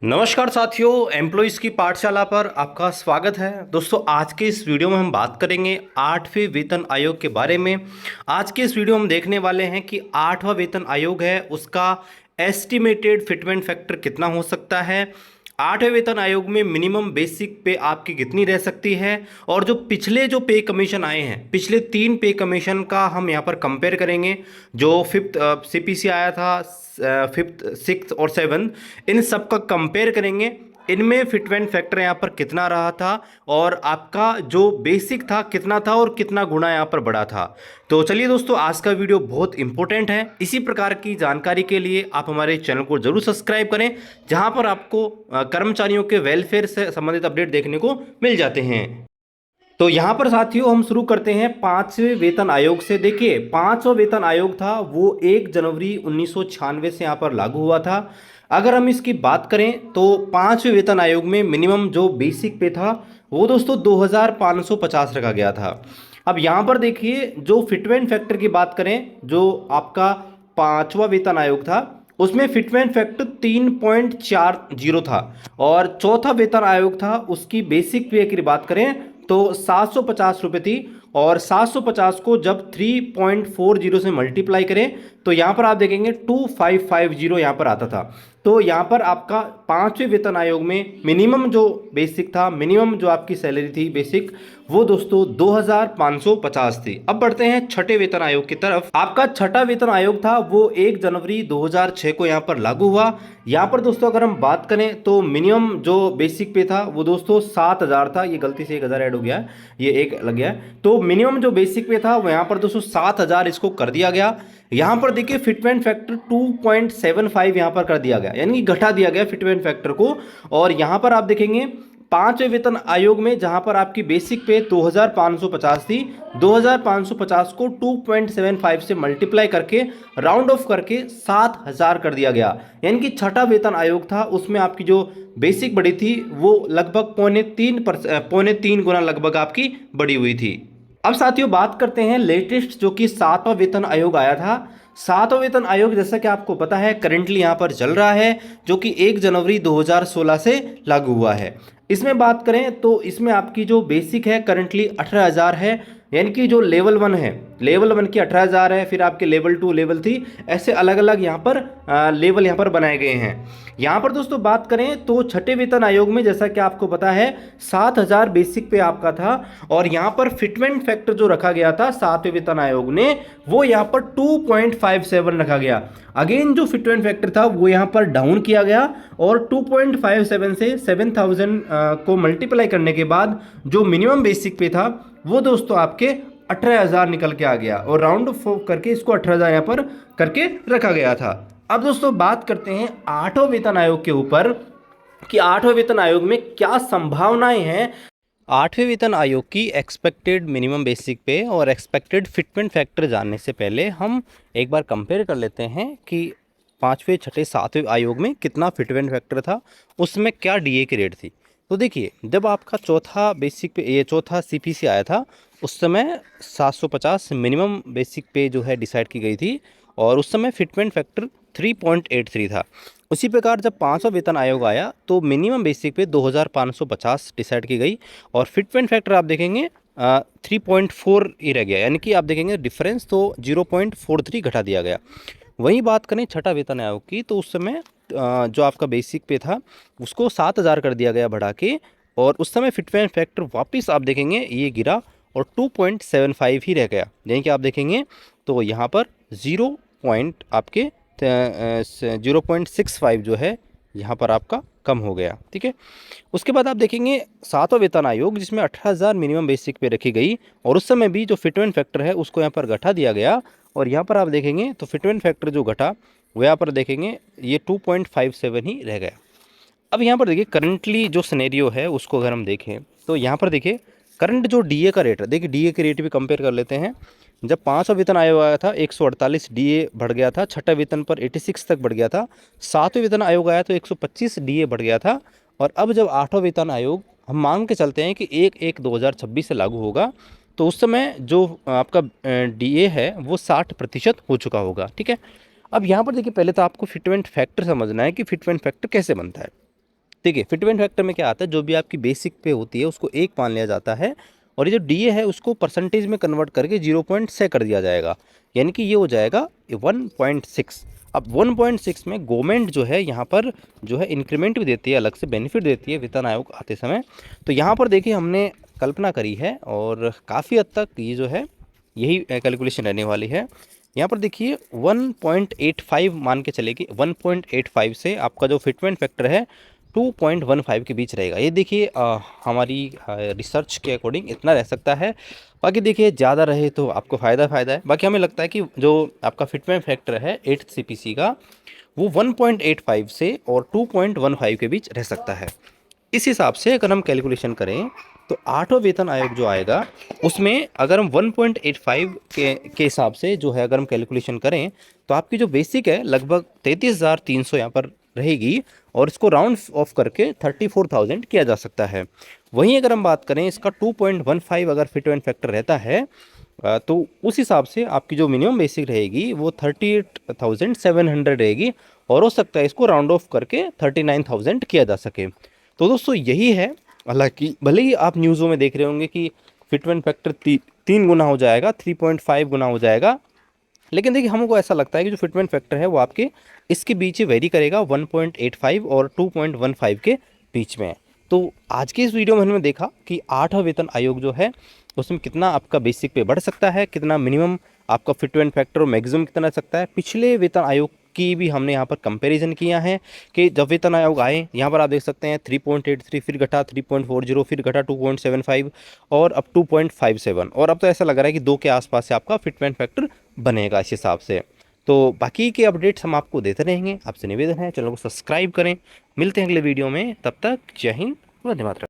नमस्कार साथियों, एम्प्लॉयज़ की पाठशाला पर आपका स्वागत है। दोस्तों, आज के इस वीडियो में हम बात करेंगे 8वें वेतन आयोग के बारे में। आज के इस वीडियो में हम देखने वाले हैं कि 8वां वेतन आयोग है उसका एस्टिमेटेड फिटमेंट फैक्टर कितना हो सकता है। 8वें वेतन आयोग में मिनिमम बेसिक पे आपकी कितनी रह सकती है, और जो पिछले जो पे कमीशन आए हैं, पिछले 3 पे कमीशन का हम यहाँ पर कंपेयर करेंगे। जो फिफ्थ सीपीसी आया था, फिफ्थ, सिक्स और सेवन, इन सब का कंपेयर करेंगे। इनमें फिटमेंट फैक्टर यहाँ पर कितना रहा था, और आपका जो बेसिक था कितना था, और कितना गुना यहाँ पर बढ़ा था। तो चलिए दोस्तों, आज का वीडियो बहुत इंपॉर्टेंट है। इसी प्रकार की जानकारी के लिए आप हमारे चैनल को जरूर सब्सक्राइब करें, जहां पर आपको कर्मचारियों के वेलफेयर से संबंधित अपडेट देखने को मिल जाते हैं। तो यहाँ पर साथियों हम शुरू करते हैं 5वें वेतन आयोग से। देखिए, 5वां वेतन आयोग था वो 1 जनवरी 1996 से यहाँ पर लागू हुआ था। अगर हम इसकी बात करें तो 5वें वेतन आयोग में मिनिमम जो बेसिक पे था वो दोस्तों 2550 रखा गया था। अब यहाँ पर देखिए, जो फिटमेंट फैक्टर की बात करें, जो आपका 5वां वेतन आयोग था उसमें फिटमेंट फैक्टर 3.40 था, और चौथा वेतन आयोग था उसकी बेसिक पे की बात करें तो 750 रुपये थी। और 750 को जब 3.40 से मल्टीप्लाई करें तो यहाँ पर आप देखेंगे 2550 यहाँ पर आता था। तो यहाँ पर आपका 5वें वेतन आयोग में मिनिमम जो बेसिक था, मिनिमम जो आपकी सैलरी थी बेसिक, वो दोस्तों 2550 थी। अब बढ़ते हैं छठे वेतन आयोग की तरफ। आपका छठा वेतन आयोग था वो 1 जनवरी 2006 को यहाँ पर लागू हुआ। यहाँ पर दोस्तों अगर हम बात करें तो मिनिमम जो बेसिक पे था वो दोस्तों 7000 था। ये गलती से 1000 ऐड हो गया है, ये एक लग गया है। तो मिनिमम जो बेसिक पे था वो यहाँ पर दोस्तों 7000 इसको कर दिया गया। यहाँ पर देखिए फिटमेंट फैक्टर 2.75 यहाँ पर कर दिया गया, यानी कि घटा दिया गया फिटमेंट फैक्टर को। और यहाँ पर आप देखेंगे 5वें वेतन आयोग में जहाँ पर आपकी बेसिक पे 2550 थी, 2550 को 2.75 से मल्टीप्लाई करके राउंड ऑफ करके 7000 कर दिया गया। यानी कि छठा वेतन आयोग था उसमें आपकी जो बेसिक बढ़ी थी वो लगभग पौने तीन गुना लगभग आपकी बढ़ी हुई थी। अब साथियों बात करते हैं लेटेस्ट जो कि 7वां वेतन आयोग आया था। 7वां वेतन आयोग जैसा कि आपको पता है करंटली यहाँ पर चल रहा है, जो कि 1 जनवरी 2016 से लागू हुआ है। इसमें बात करें तो इसमें आपकी जो बेसिक है करंटली 18,000 है, यानी कि जो लेवल 1 है, लेवल 1 की 18,000 है, फिर आपके लेवल 2, लेवल 3, ऐसे अलग अलग यहाँ पर लेवल यहाँ पर बनाए गए हैं। यहाँ पर दोस्तों बात करें तो छठे वेतन आयोग में जैसा कि आपको पता है 7000 बेसिक पे आपका था, और यहाँ पर फिटमेंट फैक्टर जो रखा गया था 7वें वेतन आयोग ने वो यहाँ पर 2.57 रखा गया। अगेन जो फिटमेंट फैक्टर था वो यहाँ पर डाउन किया गया, और 2.57 से 7000 को मल्टीप्लाई करने के बाद जो मिनिमम बेसिक पे था वो दोस्तों आपके 18,000 निकल के आ गया, और राउंड ऑफ करके इसको 18,000 यहाँ पर करके रखा गया था। अब दोस्तों बात करते हैं 8वें वेतन आयोग के ऊपर कि 8वें वेतन आयोग में क्या संभावनाएं हैं। 8वें वेतन आयोग की एक्सपेक्टेड मिनिमम बेसिक पे और एक्सपेक्टेड फिटमेंट फैक्टर जानने से पहले हम एक बार कंपेयर कर लेते हैं कि 5वें, 6ठे, 7वें आयोग में कितना फिटमेंट फैक्टर था, उसमें क्या डीए की रेट थी। तो देखिए, जब आपका चौथा बेसिक पे, ये चौथा सीपीसी आया था, उस समय 750 मिनिमम बेसिक पे जो है डिसाइड की गई थी, और उस समय फिटमेंट फैक्टर 3.83 था। उसी प्रकार जब 5वां वेतन आयोग आया तो मिनिमम बेसिक पे 2550 डिसाइड की गई, और फिटमेंट फैक्टर आप देखेंगे 3.4 ही रह गया, यानी कि आप देखेंगे डिफरेंस तो 0.43 घटा दिया गया। वहीं बात करें छठा वेतन आयोग की तो उस समय जो आपका बेसिक पे था उसको 7000 कर दिया गया बढ़ा के, और उस समय फिटमेंट फैक्टर वापस आप देखेंगे ये गिरा और 2.75 ही रह गया। यानी कि आप देखेंगे तो यहाँ पर 0.65 जो है यहाँ पर आपका कम हो गया। ठीक है, उसके बाद आप देखेंगे 7वां वेतन आयोग जिसमें 18,000 मिनिमम बेसिक पे रखी गई, और उस समय भी जो फिटमेंट फैक्टर है उसको यहाँ पर घटा दिया गया, और यहाँ पर आप देखेंगे तो फिटमेंट फैक्टर जो घटा वो यहाँ पर देखेंगे ये 2.57 ही रह गया। अब यहाँ पर देखिए करंटली जो सिनेरियो है उसको अगर हम देखें तो यहाँ पर देखिए करंट जो डीए का रेट है, देखिए डीए के रेट भी कंपेयर कर लेते हैं। जब 5वां वेतन आयोग आया था 148 डीए बढ़ गया था, छठा वेतन पर 86 तक बढ़ गया था, 7वें वेतन आयोग आया तो 125 डीए बढ़ गया था, और अब जब 8वां वेतन आयोग हम मांग के चलते हैं कि 1/1/2026 से लागू होगा तो उस समय जो आपका डीए है वो 60% हो चुका होगा। ठीक है, अब यहाँ पर देखिए पहले तो आपको फिटमेंट फैक्टर समझना है कि फिटमेंट फैक्टर कैसे बनता है। ठीक है, फिटमेंट फैक्टर में क्या आता है, जो भी आपकी बेसिक पे होती है उसको 1 मान लिया जाता है और ये जो डीए है उसको परसेंटेज में कन्वर्ट करके 0.6 कर दिया जाएगा, यानी कि ये हो जाएगा 1.6। अब 1.6 में गवर्नमेंट जो है यहाँ पर जो है इंक्रीमेंट भी देती है, अलग से बेनिफिट देती है वेतन आयोग आते समय। तो यहाँ पर देखिए हमने कल्पना करी है और काफ़ी हद तक ये जो है यही कैलकुलेशन रहने वाली है। यहाँ पर देखिए 1.85 मान के चलेगी, 1.85 से आपका जो फिटमेंट फैक्टर है 2.15 के बीच रहेगा। ये देखिए हमारी रिसर्च के अकॉर्डिंग इतना रह सकता है। बाकी देखिए ज़्यादा रहे तो आपको फ़ायदा है। बाकी हमें लगता है कि जो आपका फिटमेंट फैक्टर है 8th सीपीसी का वो 1.85 से और 2.15 के बीच रह सकता है। इस हिसाब से अगर हम कैलकुलेशन करें तो 8वां वेतन आयोग जो आएगा उसमें अगर हम 1.85 के हिसाब से जो है अगर हम कैलकुलेशन करें तो आपकी जो बेसिक है लगभग 33,300 यहाँ पर रहेगी और इसको राउंड ऑफ करके 34,000 किया जा सकता है। वहीं अगर हम बात करें इसका 2.15 अगर फिटमेंट फैक्टर रहता है तो उस हिसाब से आपकी जो मिनिमम बेसिक रहेगी वो 38,700 रहेगी और हो सकता है इसको राउंड ऑफ करके 39,000 किया जा सके। तो दोस्तों यही है। हालांकि भले ही आप न्यूज़ों में देख रहे होंगे कि फिटमेंट फैक्टर 3 गुना हो जाएगा, 3.5 गुना हो जाएगा, लेकिन देखिए हमको ऐसा लगता है कि जो फिटमेंट फैक्टर है वो आपके इसके बीच ही वेरी करेगा, 1.85 और 2.15 के बीच में। तो आज के इस वीडियो में हमने देखा कि 8वां वेतन आयोग जो है उसमें कितना आपका बेसिक पे बढ़ सकता है, कितना मिनिमम आपका फिटमेंट फैक्टर और मैक्सिमम कितना रह सकता है। पिछले वेतन आयोग की भी हमने यहाँ पर कंपैरिजन किया है कि जब वेतन आयोग आए यहाँ पर आप देख सकते हैं 3.83, फिर घटा 3.40, फिर घटा 2.75 और अब 2.57 और अब तो ऐसा लग रहा है कि 2 के आसपास से आपका फिटमेंट फैक्टर बनेगा इस हिसाब से। तो बाकी के अपडेट्स हम आपको देते रहेंगे। आपसे निवेदन है चैनल को सब्सक्राइब करें। मिलते हैं अगले वीडियो में, तब तक जय हिंद, वंदे मातरम।